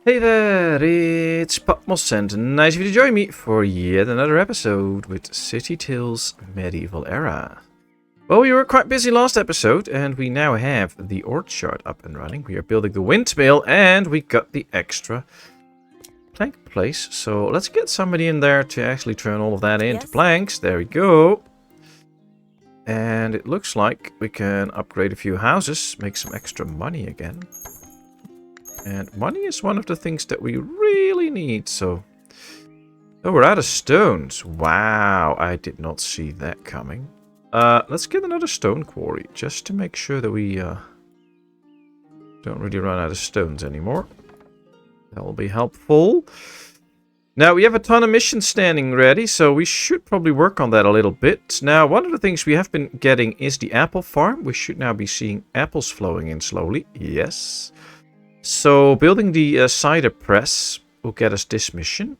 Hey there, it's Patmos and nice of you to join me for yet another episode with City Tales Medieval Era. Well, we were quite busy last episode and we now have the orchard up and running. We are building the windmill and we got the extra plank place. So let's get somebody in there to actually turn all of that into planks. There we go. And it looks like we can upgrade a few houses, make some extra money again. And money is one of the things that we really need, so... Oh, we're out of stones. Wow, I did not see that coming. Let's get another stone quarry, just to make sure that we don't really run out of stones anymore. That will be helpful. Now, we have a ton of missions standing ready, so we should probably work on that a little bit. Now, one of the things we have been getting is the apple farm. We should now be seeing apples flowing in slowly. Yes. So, building the cider press will get us this mission.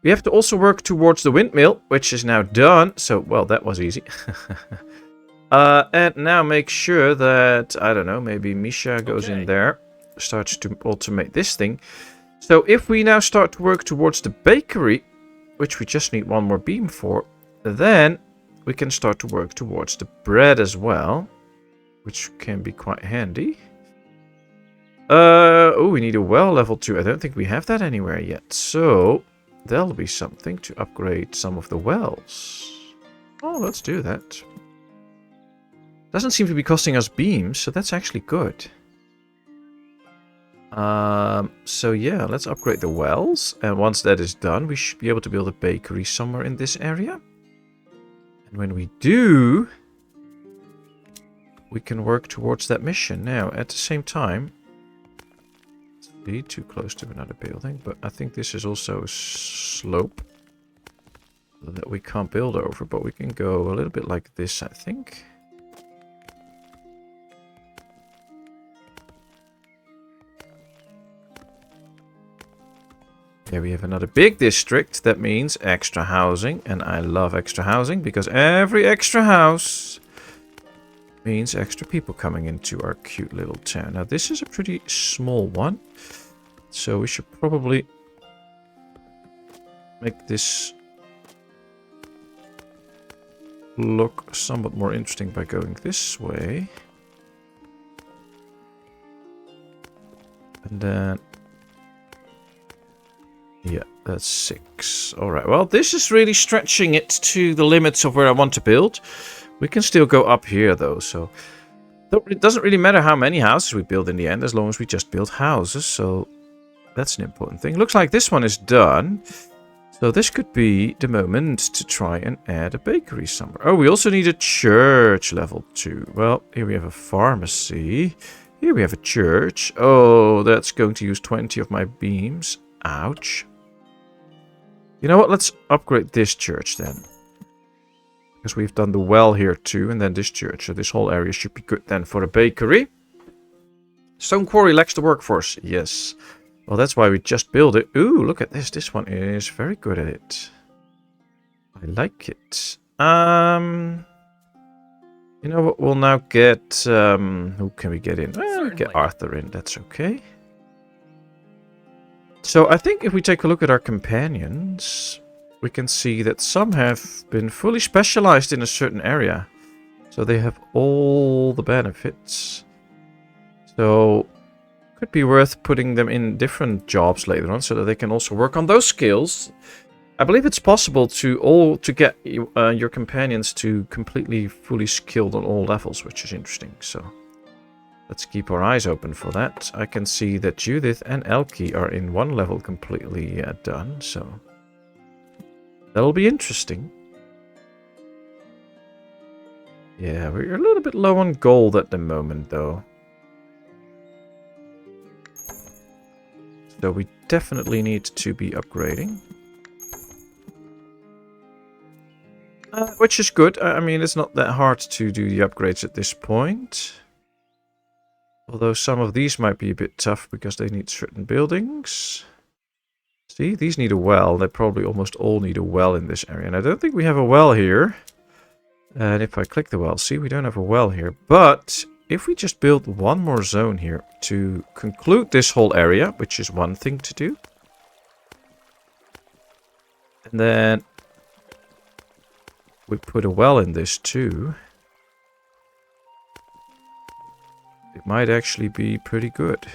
We have to also work towards the windmill, which is now done. So, well, that was easy. And now make sure that, I don't know, maybe Misha goes in there, starts to automate this thing. So, if we now start to work towards the bakery, which we just need one more beam for, then we can start to work towards the bread as well, which can be quite handy. Oh, we need a well level 2. I don't think we have that anywhere yet. So, there'll be something to upgrade some of the wells. Oh, let's do that. Doesn't seem to be costing us beams, so that's actually good. So yeah, let's upgrade the wells. And once that is done, we should be able to build a bakery somewhere in this area. And when we do, we can work towards that mission. Now, at the same time... too close to another building, but I think this is also a slope that we can't build over, but we can go a little bit like this, I think. Here we have another big district. That means extra housing, and I love extra housing because every extra house means extra people coming into our cute little town. Now this is a pretty small one, so we should probably make this look somewhat more interesting by going this way. And then, yeah, that's 6. Alright, well, this is really stretching it to the limits of where I want to build. We can still go up here, though, so... it doesn't really matter how many houses we build in the end, as long as we just build houses, so... that's an important thing. Looks like this one is done. So this could be the moment to try and add a bakery somewhere. Oh, we also need a church level 2. Well, here we have a pharmacy. Here we have a church. Oh, that's going to use 20 of my beams. Ouch. You know what? Let's upgrade this church then. Because we've done the well here too, and then this church. So this whole area should be good then for a bakery. Stone quarry lacks the workforce. Yes. Well, that's why we just built it. Ooh, look at this. This one is very good at it. I like it. You know what? We'll now get... who can we get in? Well, get Arthur in. That's okay. So I think if we take a look at our companions, we can see that some have been fully specialized in a certain area. So they have all the benefits. So... could be worth putting them in different jobs later on so that they can also work on those skills. I believe it's possible to get your companions to completely fully skilled on all levels, which is interesting. So let's keep our eyes open for that. I can see that Judith and Elke are in one level completely done, so that'll be interesting. Yeah, we're a little bit low on gold at the moment, though. So we definitely need to be upgrading. Which is good. I mean, it's not that hard to do the upgrades at this point. Although some of these might be a bit tough because they need certain buildings. See, these need a well. They probably almost all need a well in this area. And I don't think we have a well here. And if I click the well, see, we don't have a well here. But if we just build one more zone here to conclude this whole area, which is one thing to do. And then we put a well in this too. It might actually be pretty good.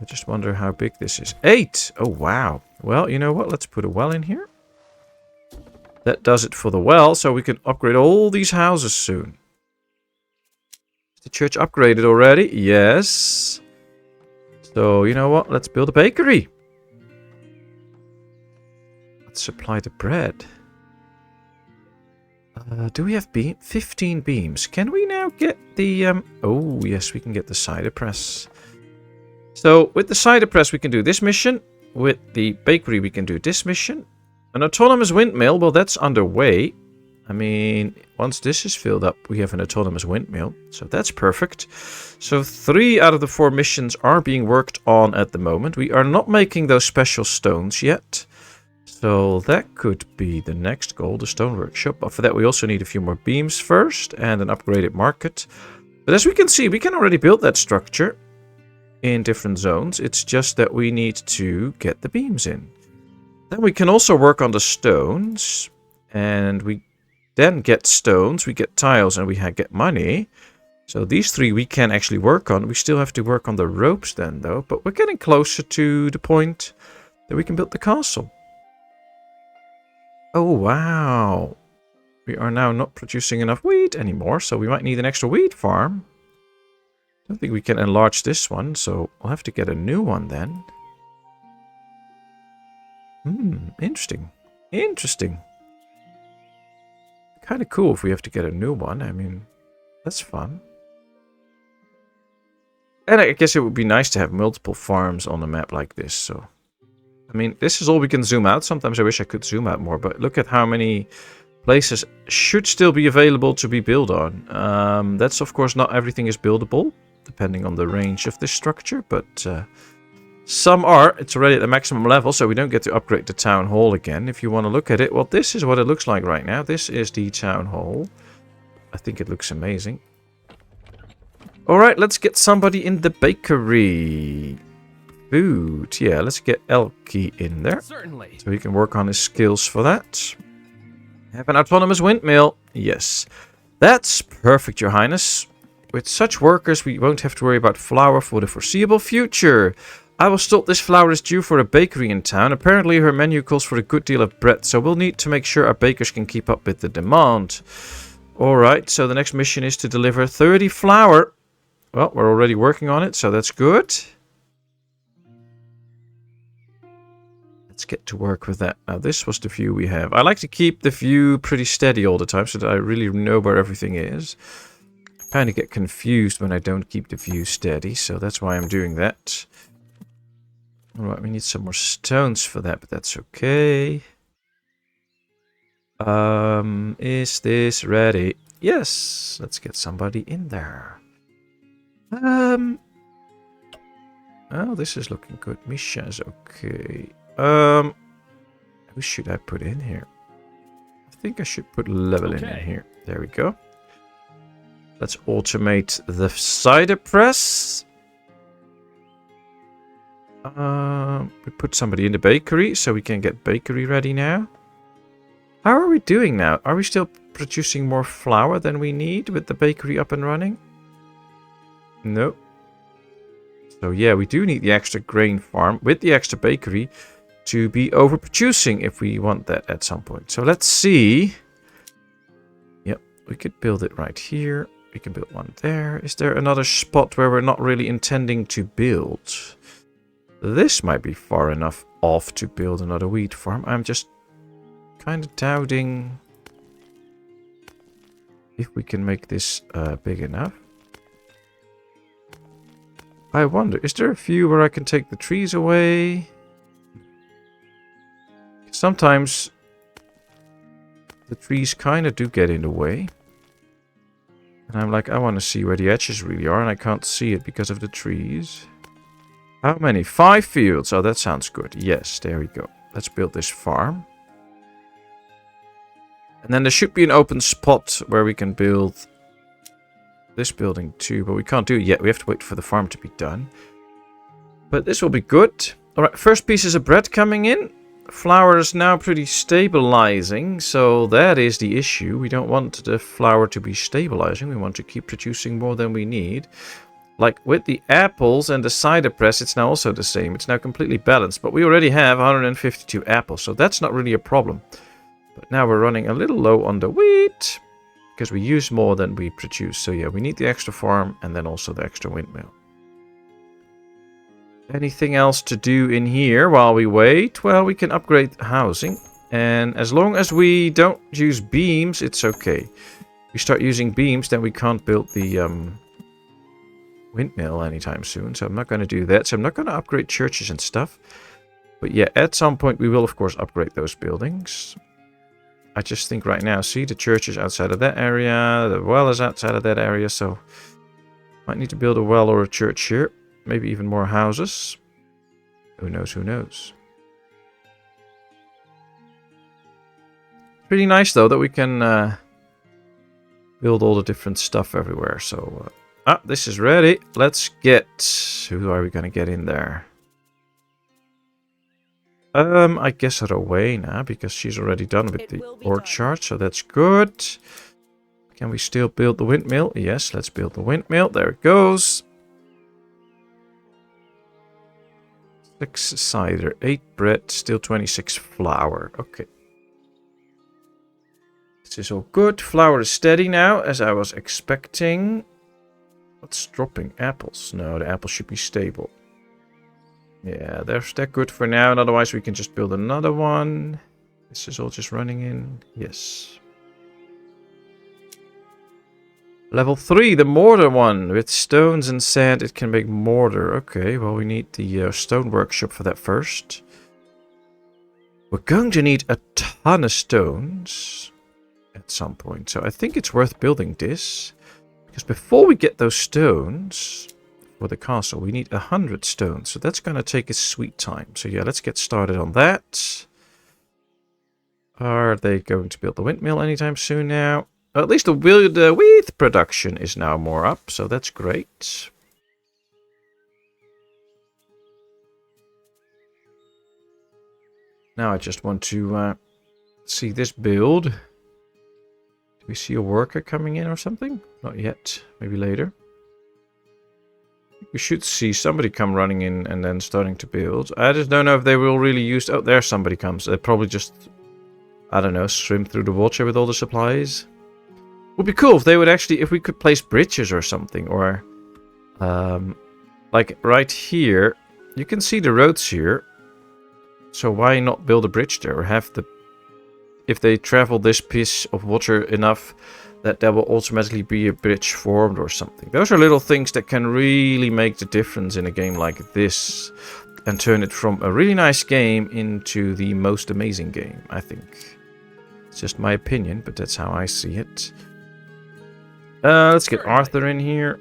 I just wonder how big this is. 8! Oh, wow. Well, you know what? Let's put a well in here. That does it for the well, so we can upgrade all these houses soon. Is the church upgraded already? Yes. So, you know what? Let's build a bakery. Let's supply the bread. Do we have 15 beams? Can we now get the... Oh, yes, we can get the cider press. So, with the cider press, we can do this mission. With the bakery, we can do this mission. An autonomous windmill, well, that's underway. I mean, once this is filled up, we have an autonomous windmill. So that's perfect. So 3 out of the 4 missions are being worked on at the moment. We are not making those special stones yet. So that could be the next goal, the stone workshop. But for that, we also need a few more beams first and an upgraded market. But as we can see, we can already build that structure in different zones. It's just that we need to get the beams in. Then we can also work on the stones. And we then get stones, we get tiles, and we get money. So these 3 we can actually work on. We still have to work on the ropes then, though. But we're getting closer to the point that we can build the castle. Oh, wow. We are now not producing enough wheat anymore, so we might need an extra wheat farm. I don't think we can enlarge this one, so we'll have to get a new one then. Interesting. Interesting. Kind of cool if we have to get a new one. I mean, that's fun. And I guess it would be nice to have multiple farms on a map like this, so... I mean, this is all we can zoom out. Sometimes I wish I could zoom out more, but look at how many places should still be available to be built on. That's, of course, not everything is buildable, depending on the range of this structure, but some are. It's already at the maximum level, so we don't get to upgrade the town hall again. If you want to look at it, well, this is what it looks like right now. This is the town hall. I think it looks amazing. All right, let's get somebody in the bakery. Food. Yeah, let's get Elkie in there. Certainly. So he can work on his skills for that. Have an autonomous windmill. Yes. That's perfect, Your Highness. With such workers, we won't have to worry about flour for the foreseeable future. I was told this flour is due for a bakery in town. Apparently her menu calls for a good deal of bread, so we'll need to make sure our bakers can keep up with the demand. Alright, so the next mission is to deliver 30 flour. Well, we're already working on it, so that's good. Let's get to work with that. Now, this was the view we have. I like to keep the view pretty steady all the time so that I really know where everything is. I kind of get confused when I don't keep the view steady, so that's why I'm doing that. Alright, we need some more stones for that, but that's okay. Is this ready? Yes! Let's get somebody in there. Oh, this is looking good. Misha is okay. Who should I put in here? I think I should put Levelin in here. There we go. Let's automate the cider press. We put somebody in the bakery so we can get bakery ready now. How are we doing now? Are we still producing more flour than we need with the bakery up and running? No. So yeah, we do need the extra grain farm with the extra bakery to be overproducing if we want that at some point. So let's see. Yep, we could build it right here. We can build one there. Is there another spot where we're not really intending to build? This might be far enough off to build another wheat farm. I'm just kind of doubting if we can make this big enough. I wonder, is there a few where I can take the trees away? Sometimes the trees kind of do get in the way. And I'm like, I want to see where the edges really are, and I can't see it because of the trees. How many? 5 fields. Oh, that sounds good. Yes, there we go. Let's build this farm. And then there should be an open spot where we can build this building too, but we can't do it yet. We have to wait for the farm to be done. But this will be good. Alright, first pieces of bread coming in. Flour is now pretty stabilizing, so that is the issue. We don't want the flour to be stabilizing. We want to keep producing more than we need. Like with the apples and the cider press, it's now also the same. It's now completely balanced, but we already have 152 apples, so that's not really a problem. But now we're running a little low on the wheat, because we use more than we produce. So yeah, we need the extra farm and then also the extra windmill. Anything else to do in here while we wait? Well, we can upgrade housing. And as long as we don't use beams, it's okay. If we start using beams, then we can't build the windmill anytime soon. So I'm not going to do that. So I'm not going to upgrade churches and stuff. But yeah, at some point we will, of course, upgrade those buildings. I just think right now, see, the church is outside of that area. The well is outside of that area. So might need to build a well or a church here. Maybe even more houses. Who knows, who knows. Pretty nice, though, that we can build all the different stuff everywhere. So, this is ready. Let's get... Who are we going to get in there? I guess Rowena, because she's already done with the orchard, so that's good. Can we still build the windmill? Yes, let's build the windmill. There it goes. 6 cider, 8 bread, still 26 flour. Okay. This is all good. Flour is steady now, as I was expecting. What's dropping? Apples. No, the apples should be stable. Yeah, they're good for now, and otherwise we can just build another one. This is all just running in. Yes. Level 3, the mortar one. With stones and sand, it can make mortar. Okay, well, we need the stone workshop for that first. We're going to need a ton of stones at some point. So I think it's worth building this. Because before we get those stones for the castle, we need 100 stones. So that's going to take a sweet time. So yeah, let's get started on that. Are they going to build the windmill anytime soon now? At least the wheat production is now more up, so that's great. Now I just want to see this build. Do we see a worker coming in or something? Not yet. Maybe later. We should see somebody come running in and then starting to build. I just don't know if they will really use... Oh, there somebody comes. They probably just, I don't know, swim through the water with all the supplies. Would be cool if they would actually, if we could place bridges or something, or like right here, you can see the roads here. So why not build a bridge there, or have the, if they travel this piece of water enough, that there will automatically be a bridge formed or something. Those are little things that can really make the difference in a game like this, and turn it from a really nice game into the most amazing game, I think. It's just my opinion, but that's how I see it. Let's get Arthur in here.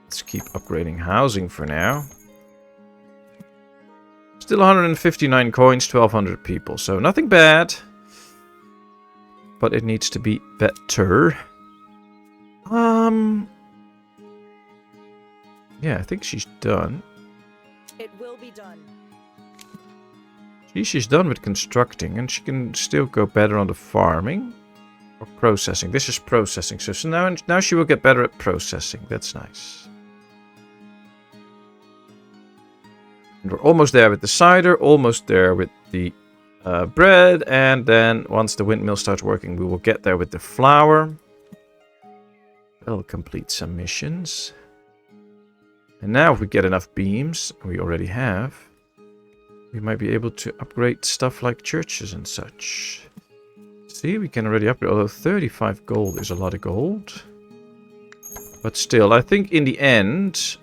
Let's keep upgrading housing for now. Still 159 coins, 1,200 people, so nothing bad. But it needs to be better. Yeah, I think she's done. It will be done. She's done with constructing, and she can still go better on the farming or processing. This is processing, so now she will get better at processing. That's nice. And we're almost there with the cider, almost there with the bread, and then once the windmill starts working, we will get there with the flour. That'll complete some missions. And now if we get enough beams, we already have, we might be able to upgrade stuff like churches and such. See, we can already upgrade, although 35 gold is a lot of gold. But still, I think in the end,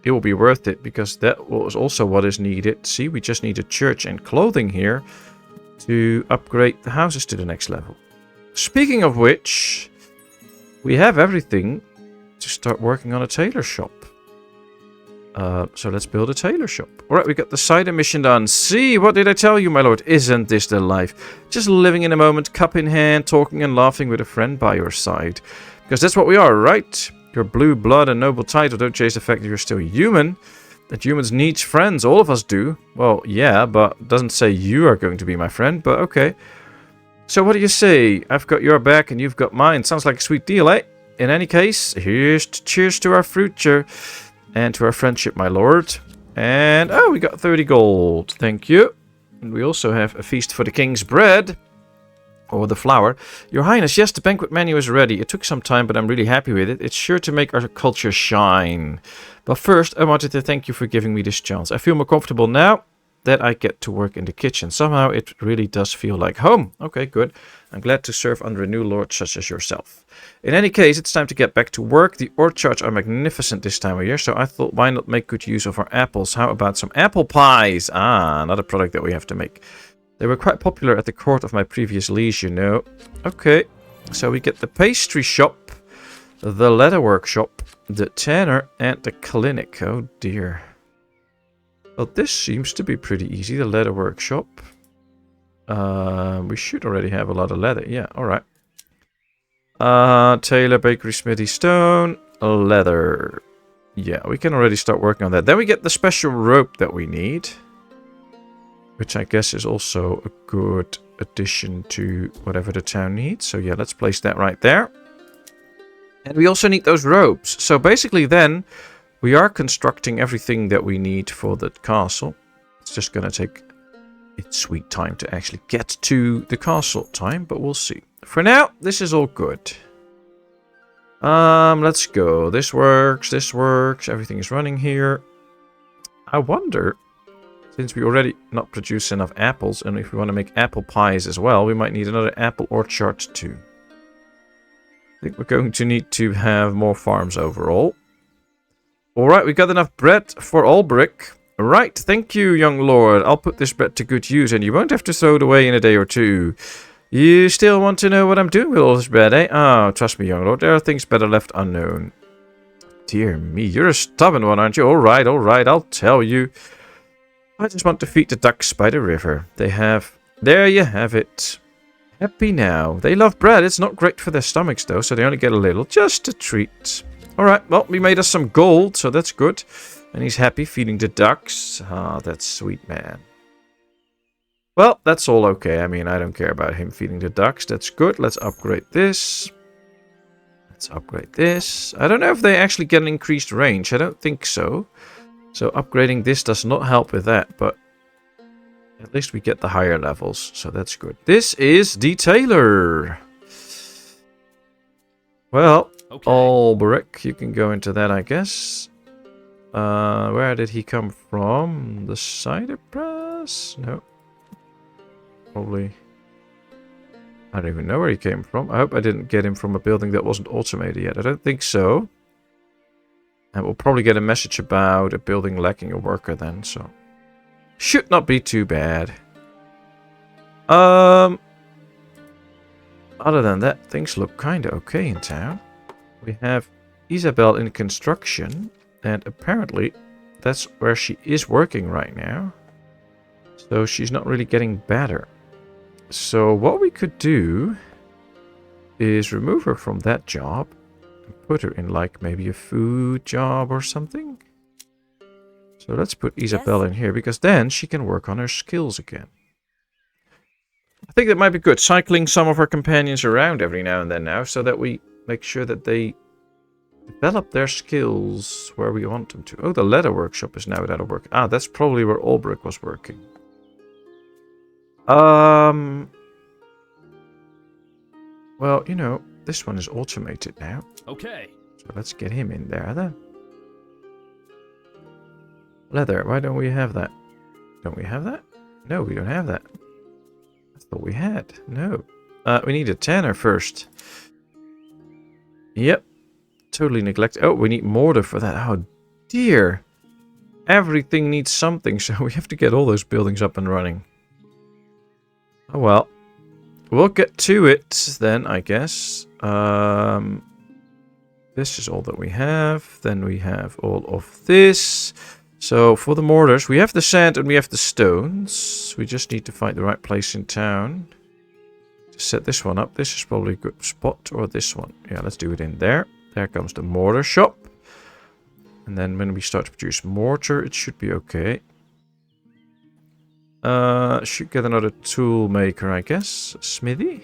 it will be worth it, because that was also what is needed. See, we just need a church and clothing here to upgrade the houses to the next level. Speaking of which, we have everything to start working on a tailor shop. So let's build a tailor shop. Alright, we got the cider mission done. See, what did I tell you, my lord? Isn't this the life? Just living in a moment, cup in hand, talking and laughing with a friend by your side. Because that's what we are, right? Your blue blood and noble title don't change the fact that you're still human. That humans need friends, all of us do. Well, yeah, but it doesn't say you are going to be my friend, but okay. So what do you say? I've got your back and you've got mine. Sounds like a sweet deal, eh? In any case, here's to cheers to our future. And to our friendship, my lord. And, oh, we got 30 gold. Thank you. And we also have a feast for the king's bread. Or the flour. Your Highness, yes, the banquet menu is ready. It took some time, but I'm really happy with it. It's sure to make our culture shine. But first, I wanted to thank you for giving me this chance. I feel more comfortable now that I get to work in the kitchen. Somehow, it really does feel like home. Okay, good. I'm glad to serve under a new lord such as yourself. In any case, it's time to get back to work. The orchards are magnificent this time of year, so I thought, why not make good use of our apples? How about some apple pies? Ah, another product that we have to make. They were quite popular at the court of my previous liege, you know. Okay, so we get the pastry shop, the leather workshop, the tanner, and the clinic. Oh dear. Well, this seems to be pretty easy, the leather workshop. We should already have a lot of leather. Yeah, alright. Tailor, bakery, smithy, stone, leather. Yeah, we can already start working on that. Then we get the special rope that we need. Which I guess is also a good addition to whatever the town needs. So yeah, let's place that right there. And we also need those ropes. So basically then, we are constructing everything that we need for the castle. It's just going to take its sweet time to actually get to the castle time, but we'll see. For now, this is all good. Let's go. This works, everything is running here. I wonder, since we already not produce enough apples, and if we want to make apple pies as well, we might need another apple orchard too. I think we're going to need to have more farms overall. Alright, we got enough bread for Albrecht. Right, thank you, young lord. I'll put this bread to good use, and you won't have to throw it away in a day or two. You still want to know what I'm doing with all this bread, eh? Oh, trust me, young lord, there are things better left unknown. Dear me, you're a stubborn one, aren't you? Alright, I'll tell you. I just want to feed the ducks by the river. There you have it. Happy now. They love bread. It's not great for their stomachs, though, so they only get a little. Just a treat. Alright, well, we made us some gold, so that's good. And he's happy feeding the ducks. Ah, that's sweet, man. Well, that's all okay. I mean, I don't care about him feeding the ducks. That's good. Let's upgrade this. Let's upgrade this. I don't know if they actually get an increased range. I don't think so. So upgrading this does not help with that, but at least we get the higher levels, so that's good. This is the tailor. Well, okay. Albrecht, you can go into that, I guess. Where did he come from? The cider press? No. Probably. I don't even know where he came from. I hope I didn't get him from a building that wasn't automated yet. I don't think so. And we'll probably get a message about a building lacking a worker then, so. Should not be too bad. Other than that, things look kinda okay in town. We have Isabel in construction, and apparently that's where she is working right now. So she's not really getting better. So what we could do is remove her from that job and put her in like maybe a food job or something. So let's put Isabel in here, because then she can work on her skills again. I think that might be good, cycling some of our companions around every now and then now, so that we make sure that they develop their skills where we want them to. Oh, the leather workshop is now out of work. Ah, that's probably where Albrecht was working. Well, you know, this one is automated now. Okay. So let's get him in there then. Leather, why don't we have that? Don't we have that? No, we don't have that. I thought we had. No. We need a tanner first. Yep. Totally neglected. Oh, we need mortar for that. Oh, dear. Everything needs something, so we have to get all those buildings up and running. Oh, well. We'll get to it then, I guess. This is all that we have. Then we have all of this. So for the mortars, we have the sand and we have the stones. We just need to find the right place in town to set this one up. This is probably a good spot, or this one. Yeah, let's do it in there. There comes the mortar shop. And then when we start to produce mortar, it should be okay. Should get another tool maker, I guess. Smithy.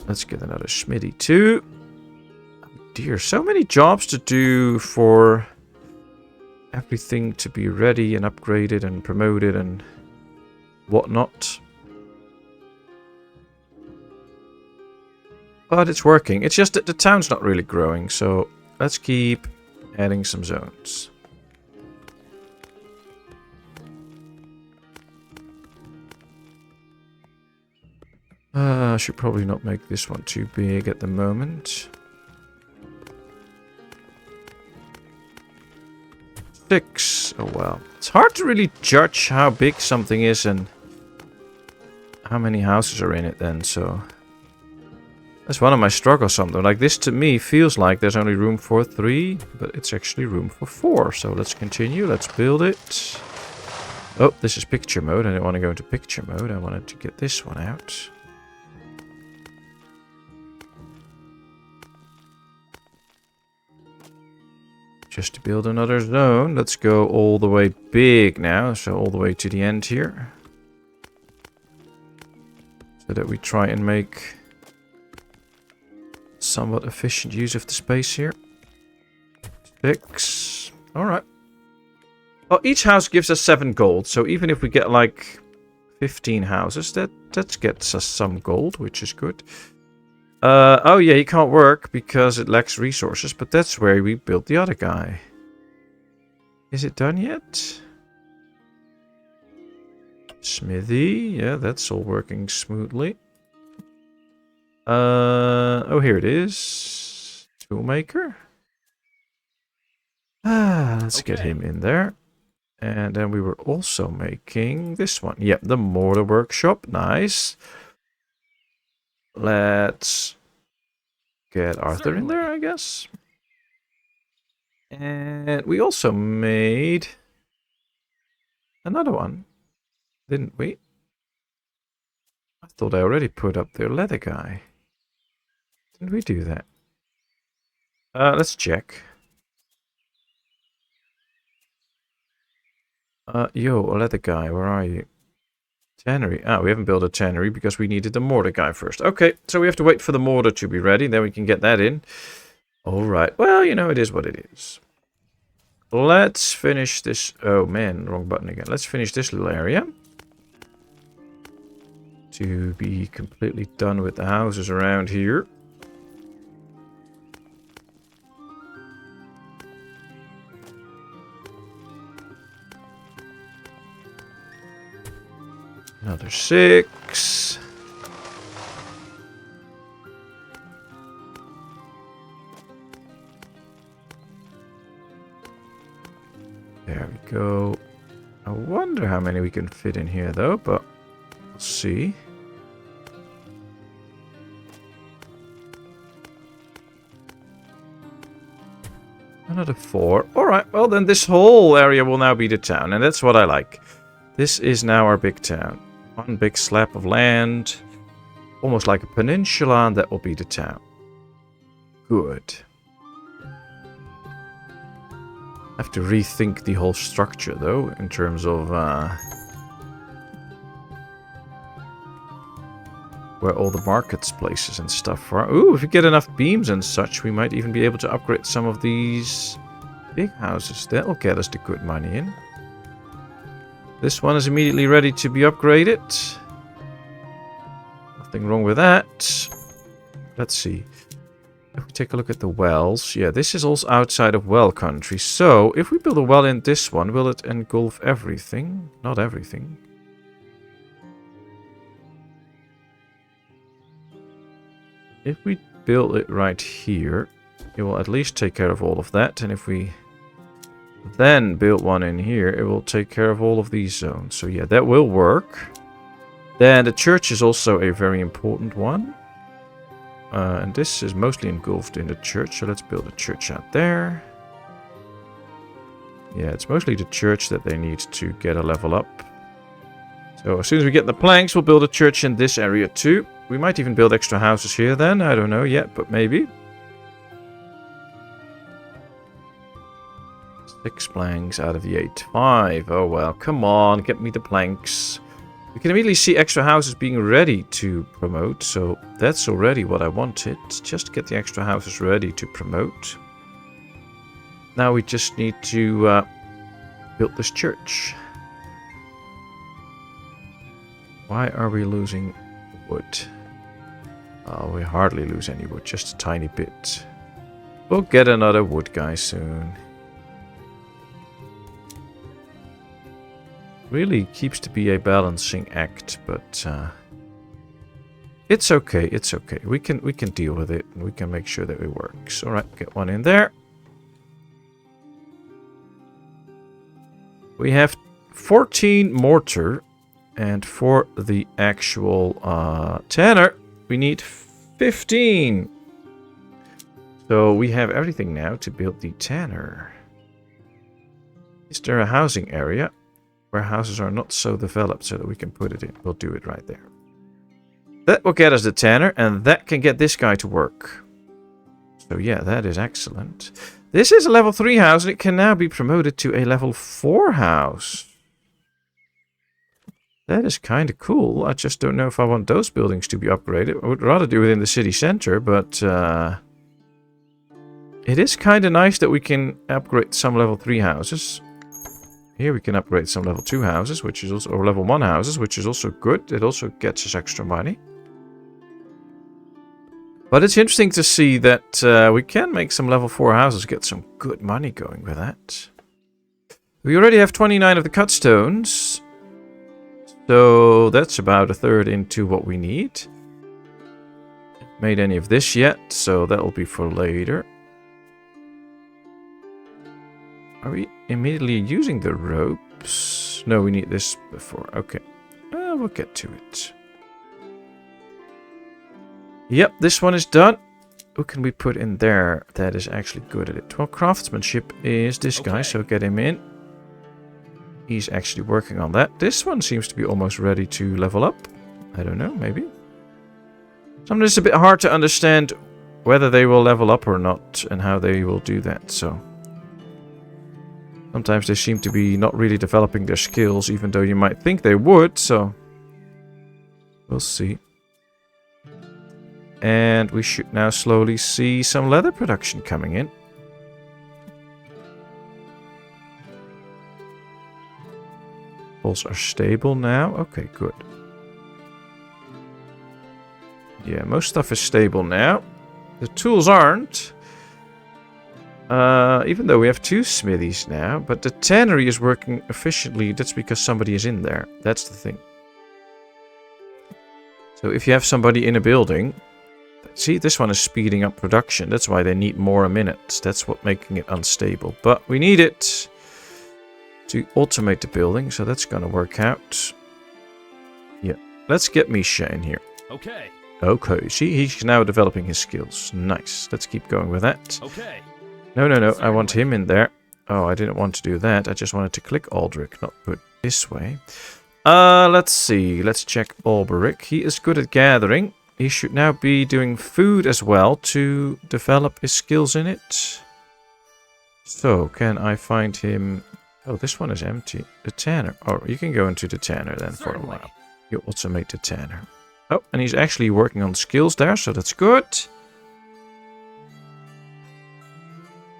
Let's get another smithy too. Oh dear, so many jobs to do for everything to be ready and upgraded and promoted and whatnot. But it's working. It's just that the town's not really growing, so let's keep adding some zones. I should probably not make this one too big at the moment. 6. Oh well. It's hard to really judge how big something is and how many houses are in it then, so... That's one of my struggles something. Like this to me feels like there's only room for 3, but it's actually room for 4. So let's continue, let's build it. Oh, this is picture mode. I didn't want to go into picture mode. I wanted to get this one out. Just to build another zone. Let's go all the way big now. So all the way to the end here. So that we try and make somewhat efficient use of the space here. 6. Alright. Well, each house gives us 7 gold. So even if we get like 15 houses, that gets us some gold, which is good. Oh yeah, he can't work because it lacks resources, but that's where we built the other guy. Is it done yet? Smithy, yeah, that's all working smoothly. Oh, here it is. Toolmaker. Let's get him in there. And then we were also making this one. Yep, the mortar workshop. Nice. Let's get Arthur in there, I guess. And we also made another one, didn't we? I thought I already put up their leather guy. Didn't we do that? Let's check. Yo, leather guy, where are you? Tannery. Ah, we haven't built a tannery because we needed the mortar guy first. Okay, so we have to wait for the mortar to be ready. Then we can get that in. Alright, well, you know, it is what it is. Let's finish this... Oh, man, wrong button again. Let's finish this little area. To be completely done with the houses around here. Another 6. There we go. I wonder how many we can fit in here though, but we'll see. Another 4. Alright, well then this whole area will now be the town, and that's what I like. This is now our big town. One big slab of land, almost like a peninsula, and that will be the town. Good. I have to rethink the whole structure, though, in terms of where all the markets places and stuff are. Ooh, if we get enough beams and such, we might even be able to upgrade some of these big houses. That'll get us the good money in. This one is immediately ready to be upgraded. Nothing wrong with that. Let's see. If we take a look at the wells. Yeah, this is also outside of well country. So, if we build a well in this one, will it engulf everything? Not everything. If we build it right here, it will at least take care of all of that. And if we then build one in here, it will take care of all of these zones. So yeah, that will work. Then the church is also a very important one. And this is mostly engulfed in the church, so let's build a church out there. Yeah, it's mostly the church that they need to get a level up. So as soon as we get the planks, we'll build a church in this area too. We might even build extra houses here then. I don't know yet, but maybe. 6 planks out of the 8. 5. Oh well, come on, get me the planks. We can immediately see extra houses being ready to promote, so that's already what I wanted. Just get the extra houses ready to promote. Now we just need to build this church. Why are we losing wood? Oh, we hardly lose any wood, just a tiny bit. We'll get another wood guy soon. Really keeps to be a balancing act, but it's okay, it's okay. We can deal with it, and we can make sure that it works. Alright, get one in there. We have 14 mortar, and for the actual tanner, we need 15. So we have everything now to build the tanner. Is there a housing area where houses are not so developed so that we can put it in? We'll do it right there. That will get us the tanner, and that can get this guy to work. So yeah, that is excellent. This is a level 3 house, and it can now be promoted to a level 4 house. That is kind of cool. I just don't know if I want those buildings to be upgraded. I would rather do it in the city center, but it is kind of nice that we can upgrade some level 3 houses. Here we can upgrade some level 2 houses, which is also, or level 1 houses, which is also good. It also gets us extra money. But it's interesting to see that we can make some level 4 houses get some good money going with that. We already have 29 of the cut stones. So that's about a third into what we need. Haven't made any of this yet, so that will be for later. Are we immediately using the ropes? No, we need this before. Okay. We'll get to it. Yep, this one is done. Who can we put in there that is actually good at it? Well, craftsmanship is this guy, so get him in. He's actually working on that. This one seems to be almost ready to level up. I don't know, maybe. Sometimes it's a bit hard to understand whether they will level up or not and how they will do that, so... Sometimes they seem to be not really developing their skills, even though you might think they would, so... We'll see. And we should now slowly see some leather production coming in. Poles are stable now. Okay, good. Yeah, most stuff is stable now. The tools aren't. Even though we have 2 smithies now. But the tannery is working efficiently. That's because somebody is in there. That's the thing. So if you have somebody in a building... See, this one is speeding up production. That's why they need more a minute. That's what making it unstable. But we need it to automate the building, so that's gonna work out. Yeah, let's get Misha in here. Okay. Okay, see, he's now developing his skills. Nice. Let's keep going with that. Okay. No, I want him in there. Oh, I didn't want to do that. I just wanted to click Aldrich, not put this way. Let's see. Let's check Alberic. He is good at gathering. He should now be doing food as well to develop his skills in it. So, can I find him... Oh, this one is empty. The tanner. Oh, you can go into the tanner then for a while. You automate the tanner. Oh, and he's actually working on skills there, so that's good.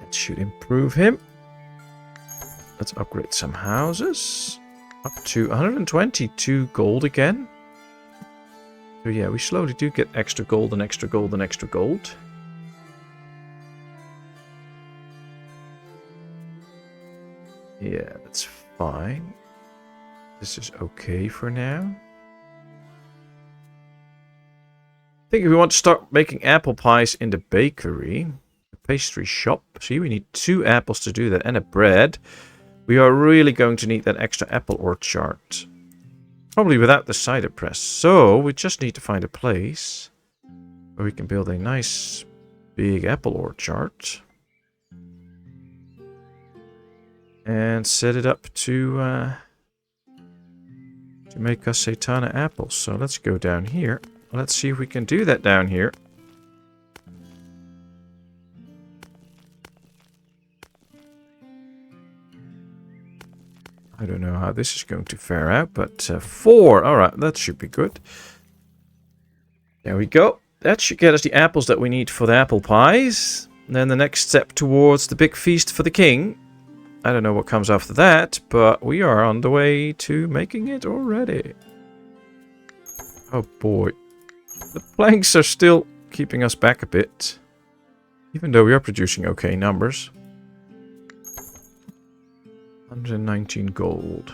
That should improve him. Let's upgrade some houses. Up to 122 gold again. So yeah, we slowly do get extra gold and extra gold and extra gold. Yeah, that's fine. This is okay for now. I think if we want to start making apple pies in the bakery, the pastry shop, see, we need 2 apples to do that and a bread. We are really going to need that extra apple orchard. Probably without the cider press. So, we just need to find a place. where we can build a nice big apple orchard. And set it up to make us a ton of apples. So let's go down here. Let's see if we can do that down here. I don't know how this is going to fare out, but 4. Alright, that should be good. There we go. That should get us the apples that we need for the apple pies. And then the next step towards the big feast for the king. I don't know what comes after that, but we are on the way to making it already. Oh boy. The planks are still keeping us back a bit. Even though we are producing okay numbers. 119 gold.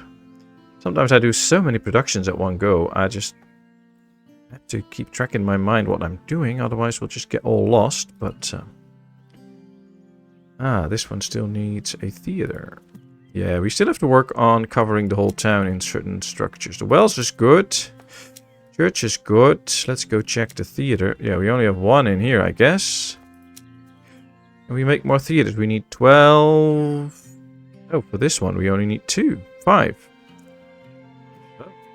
Sometimes I do so many productions at one go, I just have to keep track in my mind what I'm doing, otherwise we'll just get all lost, but... this one still needs a theater. Yeah, we still have to work on covering the whole town in certain structures. The wells is good. Church is good. Let's go check the theater. Yeah, we only have 1 in here, I guess. Can we make more theaters? We need 12. Oh, for this one we only need 2. 5.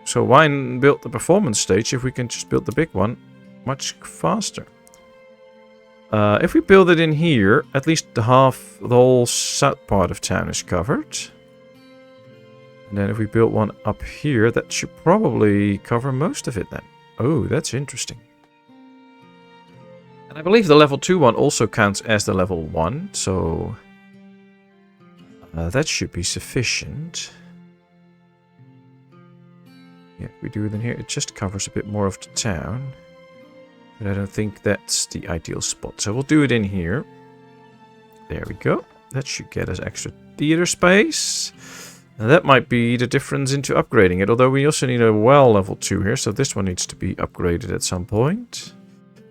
So why build the performance stage if we can just build the big one much faster? If we build it in here, at least the whole south part of town is covered. And then if we build one up here, that should probably cover most of it then. Oh, that's interesting. And I believe the level 2 one also counts as the level 1, so... that should be sufficient. Yeah, if we do it in here, it just covers a bit more of the town. But I don't think that's the ideal spot. So we'll do it in here. There we go. That should get us extra theater space. And that might be the difference into upgrading it. Although we also need a well level 2 here. So this one needs to be upgraded at some point. I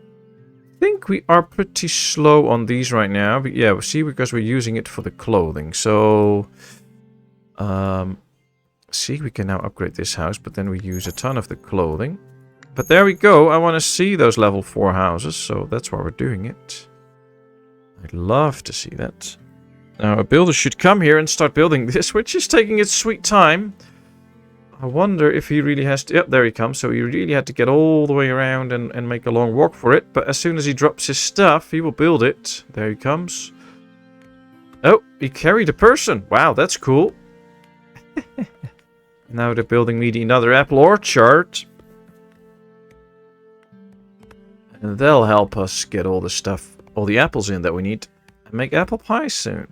think we are pretty slow on these right now. But yeah, we see, because we're using it for the clothing. So... see, we can now upgrade this house. But then we use a ton of the clothing. But there we go. I want to see those level 4 houses, so that's why we're doing it. I'd love to see that. Now, a builder should come here and start building this, which is taking its sweet time. I wonder if he really has to... Yep, there he comes. So he really had to get all the way around and make a long walk for it. But as soon as he drops his stuff, he will build it. There he comes. Oh, he carried a person. Wow, that's cool. Now they're building me another apple orchard. And they'll help us get all the stuff, all the apples in that we need, and make apple pie soon.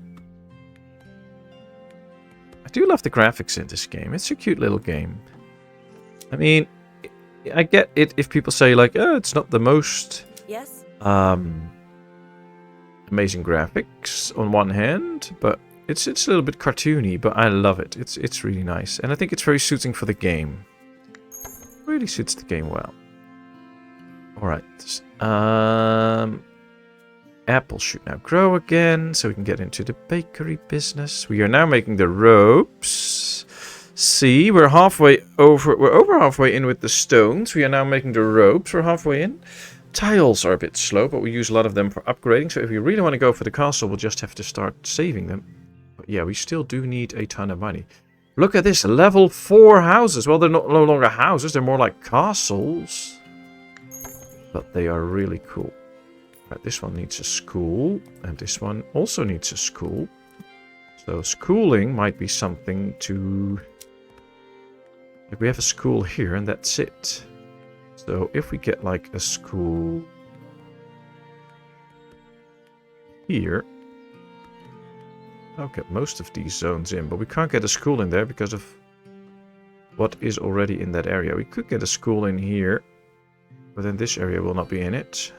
I do love the graphics in this game. It's a cute little game. I mean, I get it if people say like, oh, it's not the most amazing graphics on one hand, but it's a little bit cartoony, but I love it. It's really nice, and I think it's very suiting for the game. It really suits the game well. Alright, apples should now grow again, so we can get into the bakery business. We are now making the ropes. See, we're over halfway in with the stones. We are now making the ropes, we're halfway in. Tiles are a bit slow, but we use a lot of them for upgrading, so if we really want to go for the castle, we'll just have to start saving them. But yeah, we still do need a ton of money. Look at this, level 4 houses. Well, they're no longer houses, they're more like castles. But they are really cool. Right, this one needs a school. And this one also needs a school. So schooling might be something to... Like we have a school here and that's it. So if we get like a school... here... I'll get most of these zones in. But we can't get a school in there because of what is already in that area. We could get a school in here. But then this area will not be in it.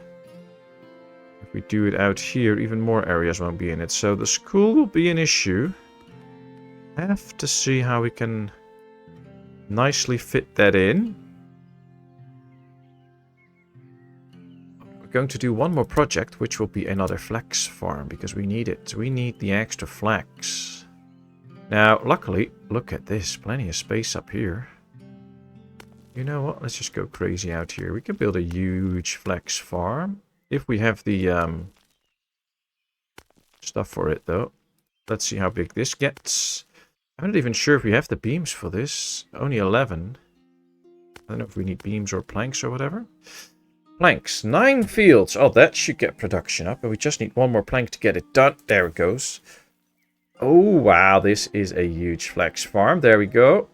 If we do it out here, even more areas won't be in it. So the school will be an issue. Have to see how we can nicely fit that in. We're going to do one more project, which will be another flax farm, because we need it. We need the extra flax. Now, luckily, look at this. Plenty of space up here. You know what? Let's just go crazy out here. We can build a huge flex farm. If we have the stuff for it, though. Let's see how big this gets. I'm not even sure if we have the beams for this. Only 11. I don't know if we need beams or planks or whatever. Planks. 9 fields. Oh, that should get production up. But we just need one more plank to get it done. There it goes. Oh, wow. This is a huge flex farm. There we go.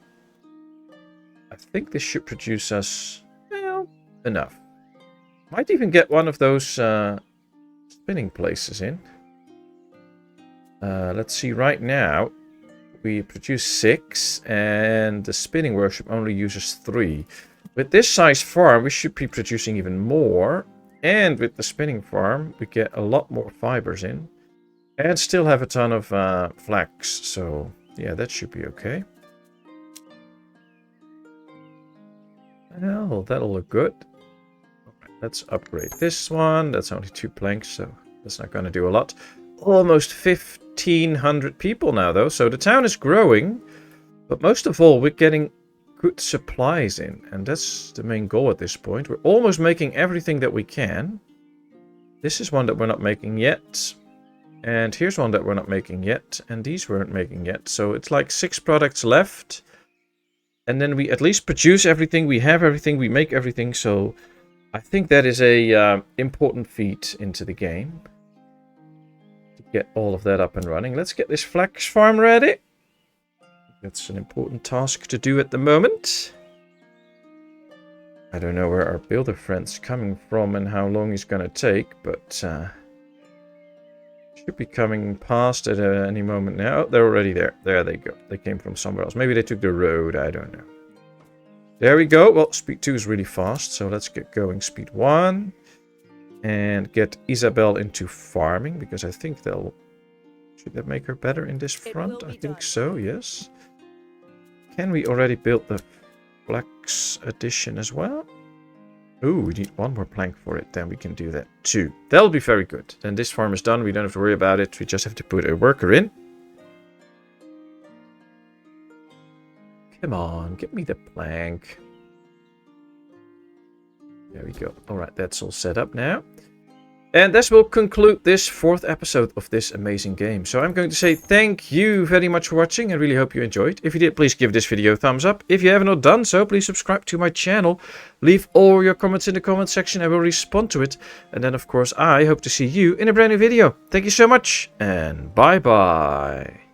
I think this should produce us, well, enough. Might even get one of those spinning places in. Let's see, right now we produce 6 and the spinning workshop only uses 3. With this size farm we should be producing even more, and with the spinning farm we get a lot more fibers in and still have a ton of flax, so yeah, that should be okay. Well, that'll look good. Alright, let's upgrade this one. That's only 2 planks, so that's not going to do a lot. Almost 1,500 people now, though, so the town is growing. But most of all, we're getting good supplies in, and that's the main goal at this point. We're almost making everything that we can. This is one that we're not making yet. And here's one that we're not making yet. And these weren't making yet. So it's like 6 products left. And then we at least produce everything, we have everything, we make everything. So I think that is a important feat into the game. To get all of that up and running. Let's get this flax farm ready. That's an important task to do at the moment. I don't know where our builder friend's coming from and how long he's going to take, but should be coming past at any moment now. Oh, they're already there. There they go. They came from somewhere else. Maybe they took the road. I don't know. There we go. Well, speed 2 is really fast, so let's get going. Speed 1. And get Isabel into farming, because I think they'll... Should that make her better in this front? I think so, yes. Can we already build the flax addition as well? Ooh, we need 1 more plank for it. Then we can do that too. That'll be very good. Then this farm is done. We don't have to worry about it. We just have to put a worker in. Come on, give me the plank. There we go. Alright, that's all set up now. And this will conclude this 4th episode of this amazing game. So I'm going to say thank you very much for watching. I really hope you enjoyed. If you did, please give this video a thumbs up. If you have not done so, please subscribe to my channel. Leave all your comments in the comment section. I will respond to it. And then, of course, I hope to see you in a brand new video. Thank you so much, and bye-bye.